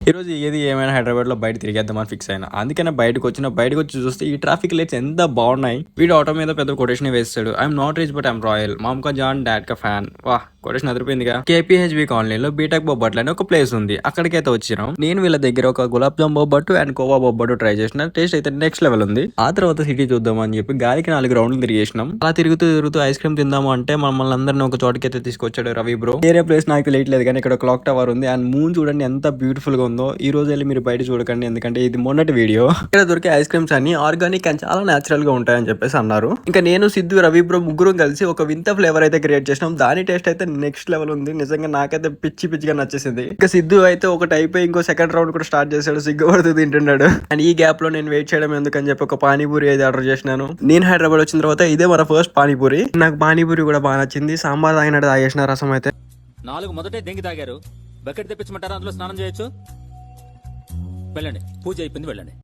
ఈ రోజు ఏది ఏమైనా హైదరాబాద్ లో బయట తిరిగేద్దామని ఫిక్స్ అయినా. అందుకనే బయటకు వచ్చి చూస్తే ఈ ట్రాఫిక్ లైట్స్ ఎంత బాగున్నాయి. వీడు ఆటో మీద పెద్ద కొటేషన్ వేస్తాడు. I'm not rich but I'm royal, mom కా జాన్ డాడ్ కా ఫ్యాన్. వాహ్, కొటేషన్ అదిరిపోయిందిగా. కేపీహెచ్బి కాలనీలో బీటెక్ బొబ్బట్లు అని ఒక ప్లేస్ ఉంది. అక్కడికైతే వచ్చినాం. నేను వీళ్ళ దగ్గర ఒక గులాబ్ జామ్ బొబ్బట్టు అండ్ కోవా బొబ్బట్టు ట్రై చేసిన. టేస్ట్ అయితే నెక్స్ట్ లెవెల్ ఉంది. ఆ తర్వాత సిటీ చూద్దాం అని చెప్పి గాలికి 4 రౌండ్లు తిరిగేసినాం. అలా తిరుగుతూ ఐస్ క్రీమ్ తిందాము అంటే మమ్మల్ని అందరిని ఒక చోటుకైతే తీసుకొచ్చాడు రవి బ్రో. వేరే ప్లేస్ నాకు తెలియట్లేదు కానీ ఇక్కడ క్లాక్ టవర్ ఉంది అండ్ మూన్ చూడండి ఎంత బ్యూటిఫుల్ గా ఉందో. ఈ రోజు వెళ్ళి మీరు బయట చూడకండి, ఎందుకంటే ఇది మొన్నటి వీడియో. ఇక్కడ దొరికే ఐస్ క్రీమ్స్ అన్ని ఆర్గానిక్ అండ్ చాలా నేచురల్ గా ఉంటాయని చెప్పేసి అన్నారు. ఇంకా నేను సిద్ధు రవి బ్రో ముగ్గురు కలిసి ఒక వింత ఫ్లేవర్ అయితే క్రియేట్ చేసినాం. దాని టేస్ట్ అయితే నెక్స్ట్ లెవెల్ ఉంది. నిజంగా నాకైతే పిచ్చిగా నచ్చేసింది. ఇంకా సిద్ధు అయితే ఒకటి అయిపోయి ఇంకో సెకండ్ రౌండ్ కూడా స్టార్ట్ చేశాడు. సిగ్గుపడుతూ తింటున్నాడు. అండ్ ఈ గ్యాప్ లో నేను వెయిట్ చేయడం ఎందుకని చెప్పి ఒక పానీపూరి అయితే ఆర్డర్ చేసినాను. నేను హైదరాబాద్ వచ్చిన తర్వాత ఇదే మన ఫస్ట్ పానీపూరి. నాకు పానీపూరి కూడా బాగా నచ్చింది. సాంబార్ తాగినట్టు తాగేసిన, రసం అయితే 4 మొదటే దెంగి తాగారు. బకెట్ తెప్పించమంటారా? అందులో స్నానం చేయొచ్చు. వెళ్ళండి, పూజ అయిపోయింది, వెళ్ళండి.